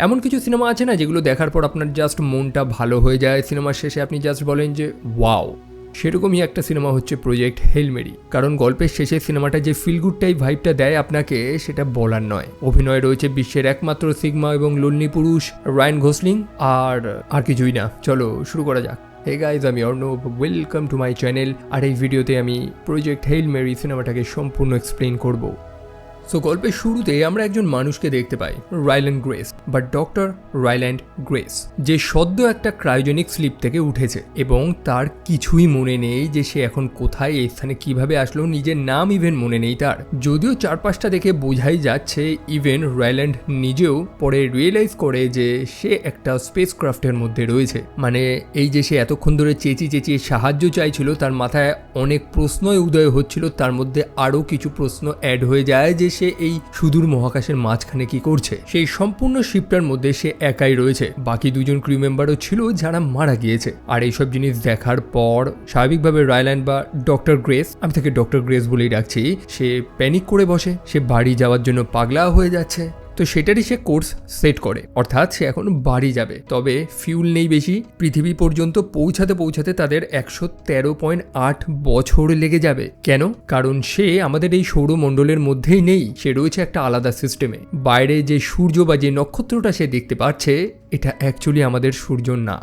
এমন কিছু সিনেমা আছে না যেগুলো দেখার পর আপনার জাস্ট মনটা ভালো হয়ে যায়, সিনেমার শেষে আপনি জাস্ট বলেন যে ওয়াও। সেরকমই একটা সিনেমা হচ্ছে প্রজেক্ট হেল মেরি। কারণ গল্পের শেষে সিনেমাটা যে ফিল গুড টাইপ ভাইবটা দেয় আপনাকে, সেটা বলার নয়। অভিনয় রয়েছে বিশ্বের একমাত্র সিগমা এবং লোনলি পুরুষ রায়ান গোসলিং, আর কিছুই না। চলো শুরু করা যাক। হে গাইজ, আমি Arnab, welcome to my channel. আর এই ভিডিওতে আমি প্রজেক্ট হেল মেরি সিনেমাটাকে সম্পূর্ণ এক্সপ্লেন করব। সো গল্পের শুরুতে আমরা একজন মানুষকে দেখতে পাই, রাইল্যান্ড গ্রেস বা ডক্টর রাইল্যান্ড গ্রেস, যে সদ্য একটা ক্রায়োজেনিক স্লিপ থেকে উঠেছে এবং তার কিছুই মনে নেই যে সে এখন কোথায়, এই স্থানে কিভাবে আসলো, নিজের নাম ইভেন মনে নেই তার। যদিও চারপাশটা দেখে বোঝাই যাচ্ছে, ইভেন রাইল্যান্ড নিজেও পরে রিয়েলাইজ করে যে সে একটা স্পেস ক্রাফটের মধ্যে রয়েছে। মানে এই যে সে এতক্ষণ ধরে চেঁচিয়ে সাহায্য চাইছিল, তার মাথায় অনেক প্রশ্নই উদয় হচ্ছিল, তার মধ্যে আরও কিছু প্রশ্ন অ্যাড হয়ে যায় যে সে এই সুদূর মহাকাশের মাঝখানে কি করছে। সেই সম্পূর্ণ শিপটার মধ্যে সে একাই রয়েছে, বাকি দুজন ক্রিউ মেম্বারও ছিল যারা মারা গিয়েছে। আর এইসব জিনিস দেখার পর স্বাভাবিকভাবে রাইল্যান্ড বা ডক্টর গ্রেস, আমি তাকে ডক্টর গ্রেস বলেই ডাকছি, সে প্যানিক করে বসে। সে বাড়ি যাওয়ার জন্য পাগলা হয়ে যাচ্ছে। তো সেটারই সে কোর্স সেট করে, অর্থাৎ সে এখন বাড়ি যাবে। তবে ফিউল নেই বেশি, পৃথিবী পর্যন্ত পৌঁছাতে তাদের 113.8 বছর লেগে যাবে। কেন? কারণ সে আমাদের এই সৌরমণ্ডলের মধ্যেই নেই, সে রয়েছে একটা আলাদা সিস্টেমে। বাইরে যে সূর্য বা যে নক্ষত্রটা সে দেখতে পাচ্ছে, এটা অ্যাকচুয়ালি আমাদের সূর্য না।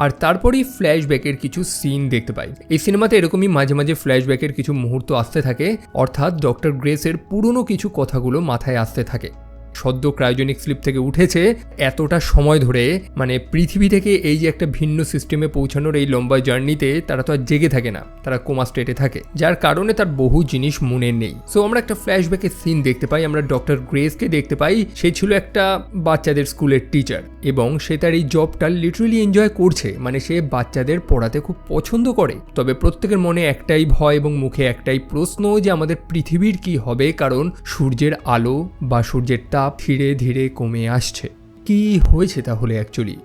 আর তারপরেই ফ্ল্যাশব্যাকের কিছু সিন দেখতে পাই। এই সিনেমাতে এরকমই মাঝে মাঝে ফ্ল্যাশব্যাকের কিছু মুহূর্ত আসতে থাকে, অর্থাৎ ডক্টর গ্রেসের পুরনো কিছু কথাগুলো মাথায় আসতে থাকে। সদ্য ক্রায়োজেনিক স্লিপ থেকে উঠেছে, এতটা সময় ধরে, মানে পৃথিবী থেকে এই যে একটা ভিন্ন সিস্টেমে পৌঁছানোর এই লম্বা জার্নিতে তারা তো আর জেগে থাকে না, তারা কোমা স্টেটে থাকে, যার কারণে তার বহু জিনিস মনে নেই। সো আমরা একটা ফ্ল্যাশব্যাকের সিন দেখতে পাই, আমরা ডক্টর গ্রেসকে দেখতে পাই। সে ছিল একটা বাচ্চাদের স্কুলের টিচার এবং সে তার এই জবটা লিটারালি এনজয় করছে। মানে সে বাচ্চাদের পড়াতে খুব পছন্দ করে। তবে প্রত্যেকের মনে একটাই ভয় এবং মুখে একটাই প্রশ্ন যে আমাদের পৃথিবীর কি হবে, কারণ সূর্যের আলো বা সূর্যের তাপ ধীরে ধীরে কমে আসছে। কি হয়েছে তাহলে অ্যাকচুয়ালি?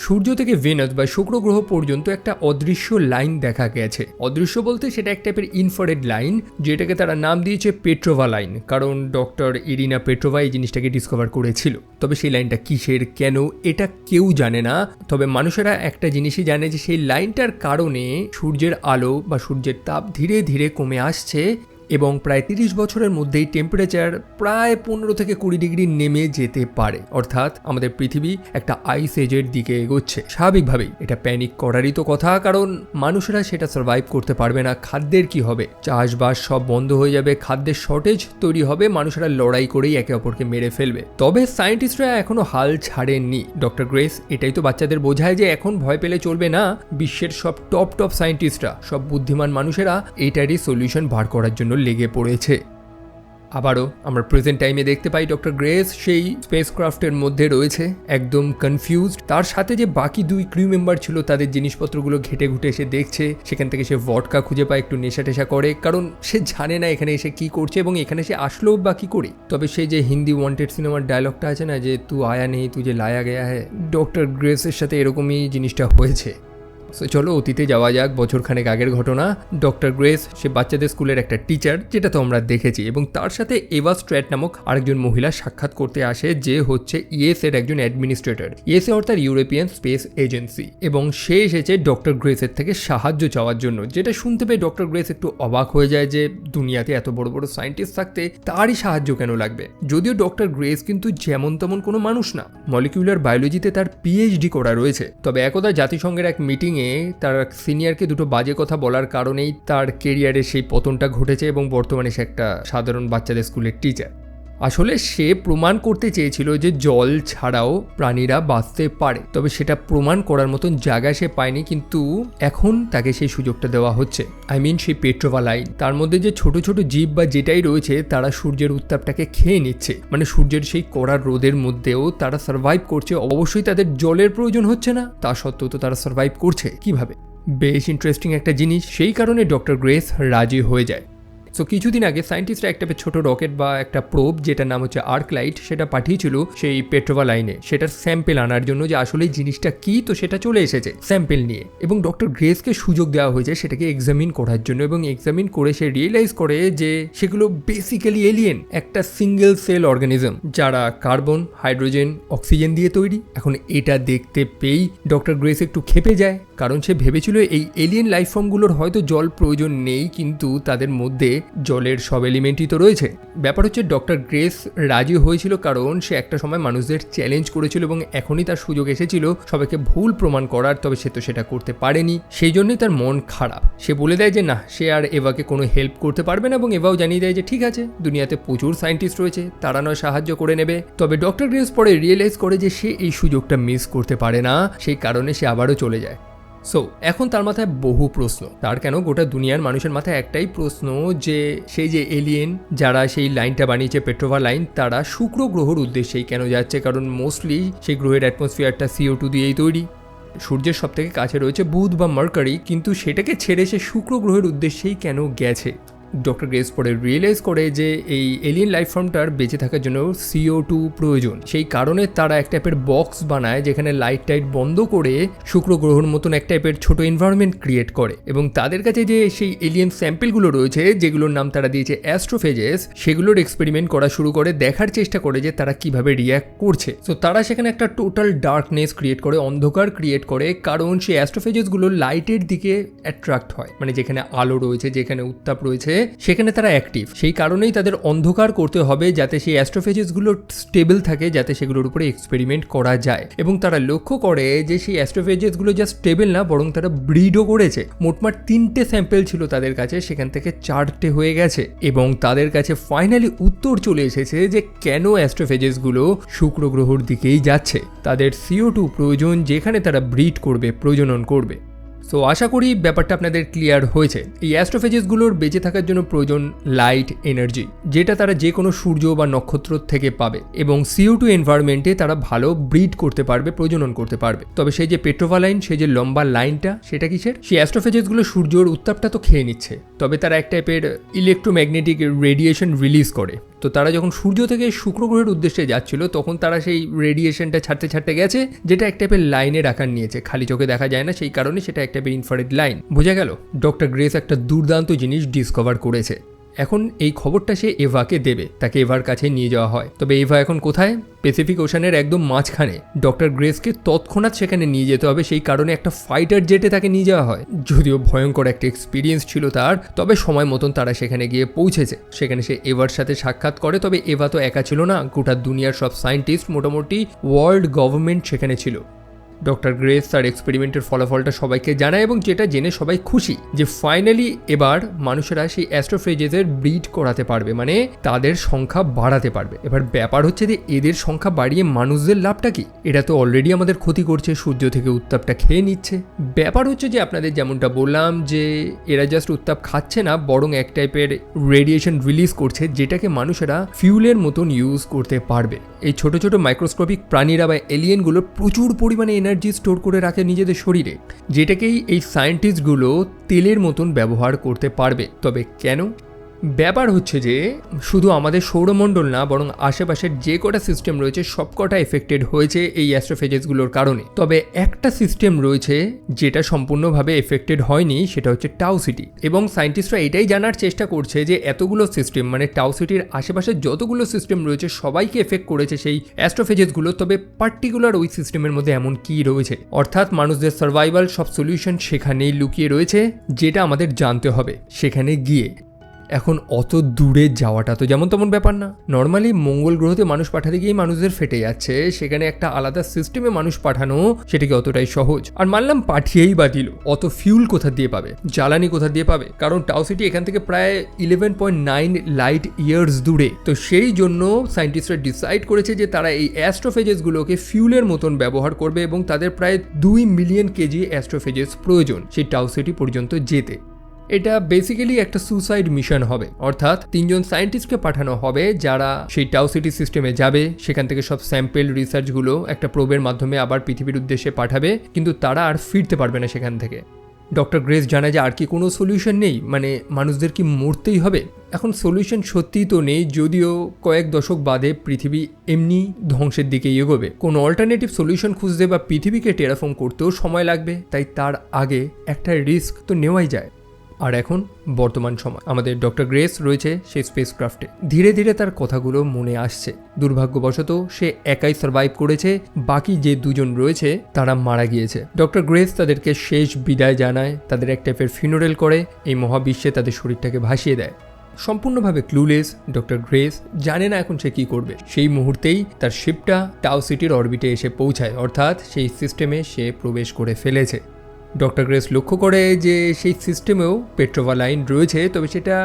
সূর্য থেকে ভেনাস বা শুক্র গ্রহ পর্যন্ত একটা অদৃশ্য লাইন দেখা গেছে। অদৃশ্য বলতে সেটা এক টাইপের ইনফ্রারেড লাইন, যেটাকে তারা নাম দিয়েছে পেট্রোভা লাইন, কারণ ডক্টর ইরিনা পেট্রোভা এই জিনিসটাকে ডিসকভার করেছিল। তবে সেই লাইনটা কিসের, কেন, এটা কেউ জানে না। তবে মানুষেরা একটা জিনিসই জানে যে সেই লাইনটার কারণে সূর্যের আলো বা সূর্যের তাপ ধীরে ধীরে কমে আসছে এবং প্রায় 30 বছরের মধ্যেই টেম্পারেচার প্রায় 15 থেকে 20 ডিগ্রি নেমে যেতে পারে। অর্থাৎ আমাদের পৃথিবী একটা আইস এজের দিকে এগোচ্ছে। স্বাভাবিকভাবেই এটা প্যানিক করারই তো কথা, কারণ মানুষেরা সেটা সার্ভাইভ করতে পারবে না। খাদ্যের কি হবে? চাষবাস সব বন্ধ হয়ে যাবে, খাদ্যের শর্টেজ তৈরি হবে, মানুষেরা লড়াই করেই একে অপরকে মেরে ফেলবে। তবে সায়েন্টিস্টরা এখনো হাল ছাড়েননি। ডক্টর গ্রেস এটাই তো বাচ্চাদের বোঝায় যে এখন ভয় পেলে চলবে না। বিশ্বের সব টপ সায়েন্টিস্টরা, সব বুদ্ধিমান মানুষেরা এটারই সলিউশন বার করার জন্য লেগে পড়েছে। আবারও আমরা প্রেজেন্ট টাইমে দেখতে পাই ডক্টর গ্রেস সেই স্পেসক্রাফটের মধ্যে রয়েছে, একদম কনফিউজড। তার সাথে যে বাকি দুই ক্রিউ মেম্বার ছিল, তাদের জিনিসপত্রগুলো ঘেটে ঘুটে এসে দেখছে। সেখান থেকে সে ভডকা খুঁজে পায়, একটু নেশা টেশা করে, কারণ সে জানে না এখানে এসে কি করছে এবং এখানে সে আসলো বা কি করে। তবে সেই যে হিন্দি ওয়ান্টেড সিনেমার ডায়লগটা আছে না, যে তু আয়া নেই তুঝে লায়া গেয়া হ্যায়, ডক্টর গ্রেসের সাথে এরকমই জিনিসটা হয়েছে। সো চলো অতীতে যাওয়া যাক, বছরখানেক আগের ঘটনা। ডক্টর গ্রেস সে বাচ্চাদের স্কুলের একটা টিচার, যেটা তো আমরা দেখেছি, এবং তার সাথে এভা স্ট্র্যাট নামক আরেকজন মহিলা সাক্ষাৎ করতে আসে, যে হচ্ছে ইএস এর একজন অ্যাডমিনিস্ট্রেটর। ইএস অর্থাৎ ইউরোপিয়ান স্পেস এজেন্সি। এবং সে এসেছে ডক্টর গ্রেসের থেকে সাহায্য চাওয়ার জন্য, যেটা শুনতে পেয়ে ডক্টর গ্রেস একটু অবাক হয়ে যায় যে দুনিয়াতে এত বড় বড় সায়েন্টিস্ট থাকতে তারই সাহায্য কেন লাগবে। যদিও ডক্টর গ্রেস কিন্তু যেমন তেমন কোনো মানুষ না, মলিকিউলার বায়োলজিতে তার পিএইচডি করা রয়েছে। তবে একদা জাতিসংঘের এক মিটিং তার সিনিয়রকে দুটো বাজে কথা বলার কারণেই তার কেরিয়ারে সেই পতনটা ঘটেছে এবং বর্তমানে সে একটা সাধারণ বাচ্চাদের স্কুলের টিচার। আসলে সে প্রমাণ করতে চেয়েছিল যে জল ছাড়াও প্রাণীরা বাঁচতে পারে, তবে সেটা প্রমাণ করার মতন জায়গা সে পায়নি, কিন্তু এখন তাকে সেই সুযোগটা দেওয়া হচ্ছে। সেই পেট্রোভা লাইন, তার মধ্যে যে ছোট ছোট জীব বা যেটাই রয়েছে, তারা সূর্যের উত্তাপটাকে খেয়ে নিচ্ছে। মানে সূর্যের সেই কড়া রোদের মধ্যেও তারা সার্ভাইভ করছে। অবশ্যই তাদের জলের প্রয়োজন হচ্ছে না, তা সত্ত্বেও তো তারা সার্ভাইভ করছে কিভাবে? বেশ ইন্টারেস্টিং একটা জিনিস। সেই কারণে ডক্টর গ্রেস রাজি হয়ে যায়। সো কিছুদিন আগে সায়েন্টিস্টরা একটা ছোট রকেট বা একটা প্রোব যেটার নাম হচ্ছে আর্কলাইট সেটা পাঠিয়েছিল সেই পেট্রোভা লাইনে সেটার স্যাম্পেল আনার জন্য যে আসলে জিনিসটা কি, তো সেটা চলে এসেছে স্যাম্পেল নিয়ে এবং ডক্টর গ্রেসকে সুযোগ দেওয়া হয়েছে সেটাকে এক্সামিন করার জন্য এবং এক্সামিন করে সে রিয়েলাইজ করে যে সেগুলো বেসিক্যালি এলিয়েন, একটা সিঙ্গেল সেল অর্গানিজম যারা কার্বন, হাইড্রোজেন, অক্সিজেন দিয়ে তৈরি। এখন এটা দেখতে পেয়েই ডক্টর গ্রেস একটু ক্ষেপে যায়, কারণ সে ভেবেছিল এই এলিয়েন লাইফ ফর্মগুলোর হয়তো জল প্রয়োজন নেই, কিন্তু তাদের মধ্যে জলের সব এলিমেন্টই তো রয়েছে। ব্যাপার হচ্ছে ডক্টর গ্রেস রাজি হয়েছিল কারণ সে একটা সময় মানুষদের চ্যালেঞ্জ করেছিল এবং এখনই তার সুযোগ এসেছিল সবাইকে ভুল প্রমাণ করার, তবে সে তো সেটা করতে পারেনি। সেই জন্যই তার মন খারাপ। সে বলে দেয় যে না, সে আর এভাকে কোনো হেল্প করতে পারবে না এবং এভাও জানিয়ে দেয় যে ঠিক আছে, দুনিয়াতে প্রচুর সায়েন্টিস্ট রয়েছে, তারা নয় সাহায্য করে নেবে। তবে ডক্টর গ্রেস পরে রিয়েলাইজ করে যে সে এই সুযোগটা মিস করতে পারে না, সেই কারণে সে আবারও চলে যায়। সো এখন তার মাথায় বহু প্রশ্ন, তার কেন গোটা দুনিয়ার মানুষের মাথায় একটাই প্রশ্ন যে সেই যে এলিয়েন যারা সেই লাইনটা বানিয়েছে পেট্রোভা লাইন, তারা শুক্র গ্রহর উদ্দেশ্যেই কেন যাচ্ছে? কারণ মোস্টলি সেই গ্রহের অ্যাটমসফিয়ারটা CO2 দিয়েই তৈরি। সূর্যের সব থেকে কাছে রয়েছে বুধ বা মার্কারি, কিন্তু সেটাকে ছেড়ে সে শুক্র গ্রহের উদ্দেশ্যেই কেন গেছে? ডক্টর গ্রেস পরে রিয়েলাইজ করে যে এই এলিয়েন লাইফ ফর্মটার বেঁচে থাকার জন্য CO2 প্রয়োজন। সেই কারণে তারা এক টাইপের বক্স বানায় যেখানে লাইট টাইট বন্ধ করে শুক্র গ্রহের মতন এক টাইপের ছোট এনভায়রনমেন্ট ক্রিয়েট করে এবং তাদের কাছে যে সেই এলিয়েন স্যাম্পেলগুলো রয়েছে যেগুলোর নাম তারা দিয়েছে অ্যাস্ট্রোফেজেস, সেগুলোর এক্সপেরিমেন্ট করা শুরু করে, দেখার চেষ্টা করে যে তারা কিভাবে রিয়্যাক্ট করছে। তো তারা সেখানে একটা টোটাল ডার্কনেস ক্রিয়েট করে, অন্ধকার ক্রিয়েট করে, কারণ সেই অ্যাস্ট্রোফেজেসগুলো লাইটের দিকে অ্যাট্রাক্ট হয়, মানে যেখানে আলো রয়েছে, যেখানে উত্তাপ রয়েছে সেখানে তারা অ্যাক্টিভ। সেই কারণেই তাদের অন্ধকার করতে হবে যাতে সেই অ্যাস্ট্রোফেজেসগুলো স্টেবল থাকে, যাতে সেগুলোর উপরে এক্সপেরিমেন্ট করা যায়। এবং তারা লক্ষ্য করে যে সেই অ্যাস্ট্রোফেজেসগুলো জাস্ট স্টেবল না, বরং তারা ব্রিডও করেছে। মোটমাট 3টে স্যাম্পেল ছিল তাদের কাছে, সেখান থেকে 4টে হয়ে গেছে এবং তাদের কাছে ফাইনালি উত্তর চলে এসেছে যে কেন অ্যাস্ট্রোফেজেসগুলো শুক্র গ্রহর দিকেই যাচ্ছে। তাদের CO2 প্রয়োজন, যেখানে তারা ব্রিড করবে, প্রজনন করবে। সো আশা করি ব্যাপারটা আপনাদের ক্লিয়ার হয়েছে। এই অ্যাস্ট্রোফেজেসগুলোর বেঁচে থাকার জন্য প্রয়োজন লাইট এনার্জি, যেটা তারা যে কোনো সূর্য বা নক্ষত্র থেকে পাবে এবং CO2 এনভায়রনমেন্টে তারা ভালো ব্রিড করতে পারবে, প্রজনন করতে পারবে। তবে সেই যে পেট্রোভা লাইন, সেই যে লম্বা লাইনটা, সেটা কিসের? সেই অ্যাস্ট্রোফেজেসগুলো সূর্যের উত্তাপটা তো খেয়ে নিচ্ছে, তবে তারা এক টাইপের ইলেকট্রোম্যাগনেটিক রেডিয়েশন রিলিজ করে। তো তারা যখন সূর্য থেকে শুক্র গ্রহের উদ্দেশ্যে যাচ্ছিল তখন তারা সেই রেডিয়েশনটা ছাড়তে ছাড়তে গেছে, যেটা এক টাইপের লাইনের আকার নিয়েছে, খালি চোখে দেখা যায় না, সেই কারণে সেটা এক টাইপের ইনফ্রারেড লাইন। বোঝা গেল ডক্টর গ্রেস একটা দুর্দান্ত জিনিস ডিসকভার করেছে। এখন এই খবরটা সে এভাকে দেবে, তাকে এভার কাছে নিয়ে যাওয়া হয়। তবে এভা এখন কোথায়? প্যাসিফিক ওশানের একদম মাঝখানে। ডক্টর গ্রেসকে তৎক্ষণাৎ সেখানে নিয়ে যেতে হবে, সেই কারণে একটা ফাইটার জেটে তাকে নিয়ে যাওয়া হয়। যদিও ভয়ঙ্কর একটা এক্সপিরিয়েন্স ছিল তার, তবে সময় মতন তারা সেখানে গিয়ে পৌঁছেছে। সেখানে সে এভার সাথে সাক্ষাৎ করে। তবে এভা তো একা ছিল না, গোটা দুনিয়ার সব সায়েন্টিস্ট, মোটামুটি ওয়ার্ল্ড গভর্নমেন্ট সেখানে ছিল। ডক্টর গ্রেস তার এক্সপেরিমেন্টের ফলাফলটা সবাইকে জানায় এবং যেটা জেনে সবাই খুশি যে ফাইনালি এবার মানুষেরা সেই অ্যাস্ট্রোফেজেসের ব্রিড করাতে পারবে, মানে তাদের সংখ্যা বাড়াতে পারবে। এবার ব্যাপার হচ্ছে যে এদের সংখ্যা বাড়িয়ে মানুষদের লাভটা কি? এটা তো অলরেডি আমাদের ক্ষতি করছে, সূর্য থেকে উত্তাপটা খেয়ে নিচ্ছে। ব্যাপার হচ্ছে যে আপনাদের যেমনটা বললাম যে এরা জাস্ট উত্তাপ খাচ্ছে না, বরং এক টাইপের রেডিয়েশন রিলিজ করছে, যেটাকে মানুষেরা ফিউলের মতন ইউজ করতে পারবে। এই ছোট ছোট মাইক্রোস্কোপিক প্রাণীরা বা এলিয়েনগুলো প্রচুর পরিমাণে এনার্জি স্টোর করে রাখে নিজেদের শরীরে, যেটাকেই এই সায়েন্টিস্টগুলো তেলের মতন ব্যবহার করতে পারবে। তবে কেন? ব্যাপার হচ্ছে যে শুধু আমাদের সৌরমণ্ডল না, বরং আশেপাশের যে কটা সিস্টেম রয়েছে সবকটা এফেক্টেড হয়েছে এই অ্যাস্ট্রোফেজেসগুলোর কারণে। তবে একটা সিস্টেম রয়েছে যেটা সম্পূর্ণভাবে এফেক্টেড হয়নি, সেটা হচ্ছে টাউ সিটি। এবং সায়েন্টিস্টরা এটাই জানার চেষ্টা করছে যে এতগুলো সিস্টেম, মানে টাউ সিটির আশেপাশে যতগুলো সিস্টেম রয়েছে সবাইকে এফেক্ট করেছে সেই অ্যাস্ট্রোফেজেসগুলো, তবে পার্টিকুলার ওই সিস্টেমের মধ্যে এমন কি রয়েছে, অর্থাৎ মানুষদের সার্ভাইভাল সব সলিউশন সেখানেই লুকিয়ে রয়েছে, যেটা আমাদের জানতে হবে সেখানে গিয়ে। এখন অত দূরে যাওয়াটা তো যেমন তেমন ব্যাপার না। নর্মালি মঙ্গল গ্রহতে মানুষ পাঠাতে গিয়ে মানুষদের ফেটে যাচ্ছে, সেখানে একটা আলাদা সিস্টেমে মানুষ পাঠানো সেটাকে অতটাই সহজ। আর মানলাম পাঠিয়েই বা দিল, অত ফিউল কোথা দিয়ে পাবে, জ্বালানি কোথা দিয়ে পাবে? কারণ টাউ সিটি এখান থেকে প্রায় 11.9 লাইট ইয়ার্স দূরে। তো সেই জন্য সায়েন্টিস্টরা ডিসাইড করেছে যে তারা এই অ্যাস্ট্রোফেজেসগুলোকে ফিউলের মতন ব্যবহার করবে এবং তাদের প্রায় 2 মিলিয়ন কেজি অ্যাস্ট্রোফেজেস প্রয়োজন সেই টাউ সিটি পর্যন্ত যেতে। এটা বেসিক্যালি একটা সুসাইড মিশন হবে, অর্থাৎ 3জন সায়েন্টিস্টকে পাঠানো হবে যারা সেই টাউ সিটি সিস্টেমে যাবে, সেখান থেকে সব স্যাম্পেল রিসার্চগুলো একটা প্রোবের মাধ্যমে আবার পৃথিবীর উদ্দেশ্যে পাঠাবে, কিন্তু তারা আর ফিরতে পারবে না সেখান থেকে। ডক্টর গ্রেস জানায় যে আর কি কোনো সলিউশন নেই, মানে মানুষদের কি মরতেই হবে? এখন সলিউশন সত্যিই তো নেই, যদিও কয়েক দশক বাদে পৃথিবী এমনি ধ্বংসের দিকে এগোবে। কোনো অল্টারনেটিভ সলিউশন খুঁজতে বা পৃথিবীকে টেরাফর্ম করতেও সময় লাগবে, তাই তার আগে একটা রিস্ক তো নেওয়াই যায়। আর এখন বর্তমান সময় আমাদের ডক্টর গ্রেস রয়েছে সেই স্পেসক্রাফটে। ধীরে ধীরে তার কথাগুলো মনে আসছে। দুর্ভাগ্যবশত সে একাই সার্ভাইভ করেছে, বাকি যে দুজন রয়েছে তারা মারা গিয়েছে। ডক্টর গ্রেস তাদেরকে শেষ বিদায় জানায়, তাদের এক টাইপের ফিউনারেল করে, এই মহাবিশ্বে তাদের শরীরটাকে ভাসিয়ে দেয়। সম্পূর্ণভাবে ক্লুলেস ডক্টর গ্রেস জানে না এখন সে কী করবে। সেই মুহূর্তেই তার শিপটা টাও সিটির অরবিটে এসে পৌঁছায়, অর্থাৎ সেই সিস্টেমে সে প্রবেশ করে ফেলেছে। ডক্টর গ্রেস লক্ষ্য করে যে সেই সিস্টেমেও পেট্রোভা লাইন রয়েছে, তবে সেটা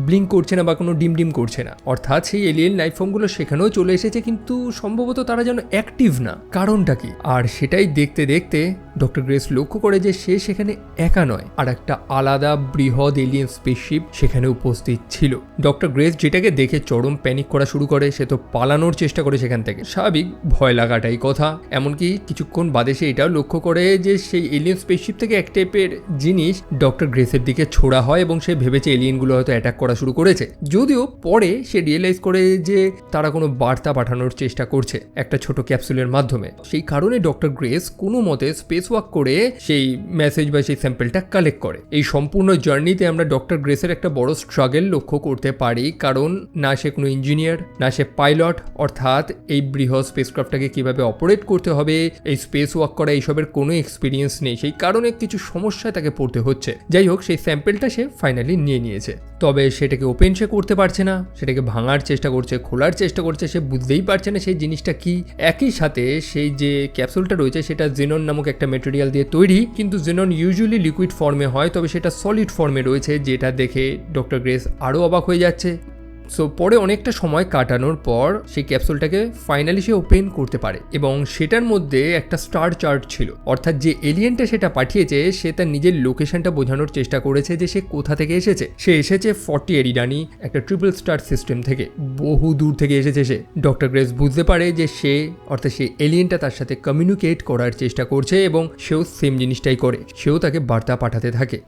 ব্লিঙ্ক করছে না বা কোনো ডিম করছে না, অর্থাৎ সেই এলিয়েন লাইফ ফর্মগুলো সেখানেও চলে এসেছে, কিন্তু সম্ভবত তারা যেন অ্যাক্টিভ না। কারণটা কি? আর সেটাই দেখতে দেখতে ডক্টর গ্রেস লক্ষ্য করে যে সে সেখানে একা নয়, আর একটা আলাদা বৃহৎ এলিয়েন স্পেসশিপ সেখানে উপস্থিত ছিল। ডক্টর গ্রেস যেটাকে দেখে চরম প্যানিক করা শুরু করে, সে তো পালানোর চেষ্টা করে সেখান থেকে। স্বাভাবিক, ভয় লাগাটাই কথা। এমনকি কিছুক্ষণ বাদে সে এটাও লক্ষ্য করে যে সেই এলিয়েন স্পেসশিপ থেকে এক টাইপের জিনিস ডক্টর গ্রেসের দিকে ছোড়া হয়, এবং সে ভেবেছে এলিয়েনগুলো হয়তো অ্যাটাক করা শুরু করেছে। যদিও পরে সে রিয়েলাইজ করে যে তারা কোনো বার্তা পাঠানোর চেষ্টা করছে একটা ছোট ক্যাপসুলের মাধ্যমে। সেই কারণে ডক্টর গ্রেস কোনো মতে স্পেস ওয়াক করে সেই মেসেজ বা সেই স্যাম্পলটা কালেক্ট করে। এই সম্পূর্ণ জার্নিতে আমরা ডক্টর গ্রেসের একটা বড় স্ট্রাগল লক্ষ্য করতে পারি, কারণ না সে কোনো ইঞ্জিনিয়ার, না সে পাইলট, অর্থাৎ এই বৃহৎ স্পেসক্রাফটটাকে কিভাবে অপারেট করতে হবে, এই স্পেস ওয়াক করা এইসবের কোনো এক্সপিরিয়েন্স নেই। সেই কারণে কিছু সমস্যায় তাকে পড়তে হচ্ছে। যাই হোক, সেই স্যাম্পলটা সে ফাইনালি নিয়েছে, তবে সেটাকে ওপেন সে করতে পারছে না, সেটাকে ভাঙার চেষ্টা করছে, খোলার চেষ্টা করছে, সে বুঝতেই পারছে না সেই জিনিসটা কি। একই সাথে সেই যে ক্যাপসুলটা রয়েছে সেটা জেনন নামক একটা মেটেরিয়াল দিয়ে তৈরি, কিন্তু জেনন ইউজুয়ালি লিকুইড ফর্মে হয়, তবে সেটা সলিড ফর্মে রয়েছে, যেটা দেখে ডক্টর গ্রেস আরও অবাক হয়ে যাচ্ছে। সো পরে অনেকটা সময় কাটানোর পর সেই ক্যাপসুলটাকে ফাইনালি সে ওপেন করতে পারে, এবং সেটার মধ্যে একটা স্টার চার্ট ছিল, অর্থাৎ যে এলিয়েনটা সেটা পাঠিয়েছে সে তার নিজের লোকেশনটা বোঝানোর চেষ্টা করেছে যে সে কোথা থেকে এসেছে। সে এসেছে 40 এরিডানি, একটা ট্রিপল স্টার সিস্টেম থেকে, বহু দূর থেকে এসেছে সে। ডক্টর গ্রেস বুঝতে পারে যে সে, অর্থাৎ সেই এলিয়েনটা তার সাথে কমিউনিকেট করার চেষ্টা করছে, এবং সেও সেম জিনিসটাই করে, সেও তাকে বার্তা পাঠাতে থাকে।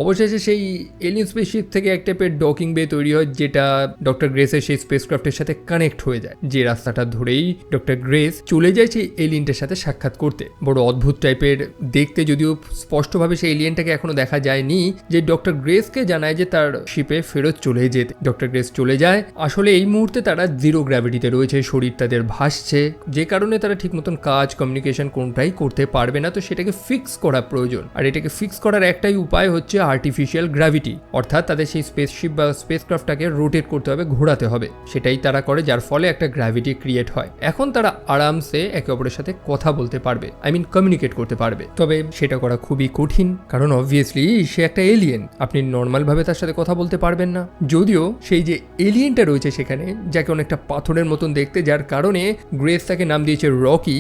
অবশেষে সেই এলিয়েন স্পেসশিপ থেকে এক টাইপের ডকিং বে তৈরি হয়, যেটা ডক্টর গ্রেসের সেই স্পেসক্রাফটের সাথে কানেক্ট হয়ে যায়। যে রাস্তাটা ধরেই ডক্টর গ্রেস চলে যায় সেই এলিয়েনটার সাথে সাক্ষাৎ করতে। বড় অদ্ভুত টাইপের দেখতে, যদিও স্পষ্টভাবে সেই এলিয়েনটাকে এখনো দেখা যায়নি, যে ডক্টর গ্রেসকে জানায় যে তার শিপে ফেরত চলে যেতে। ডক্টর গ্রেস চলে যায়। আসলে এই মুহূর্তে তারা জিরো গ্র্যাভিটিতে রয়েছে, শরীর তাদের ভাসছে, যে কারণে তারা ঠিক মতন কাজ, কমিউনিকেশন কোনটাই করতে পারবে না। তো সেটাকে ফিক্স করা প্রয়োজন, আর এটাকে ফিক্স করার একটাই উপায় হচ্ছে আর্টিফিশিয়াল গ্র্যাভিটি, অর্থাৎ তাদের সেই স্পেসশিপ বা স্পেসক্রাফটটাকে রোটেট করতে হবে, ঘোরাতে হবে। সেটাই তারা করে, যার ফলে একটা গ্র্যাভিটি ক্রিয়েট হয়। এখন তারা আরামসে একে অপরের সাথে কথা বলতে পারবে, কমিউনিকেট করতে পারবে। তবে সেটা করা খুবই কঠিন, কারণ অবভিয়াসলি সে একটা এলিয়েন, আপনি নর্মালভাবে তার সাথে কথা বলতে পারবেন না। যদিও সেই যে এলিয়েনটা রয়েছে সেখানে, যাকে অনেকটা পাথরের মতন দেখতে, যার কারণে গ্রেস তাকে নাম দিয়েছে রকি,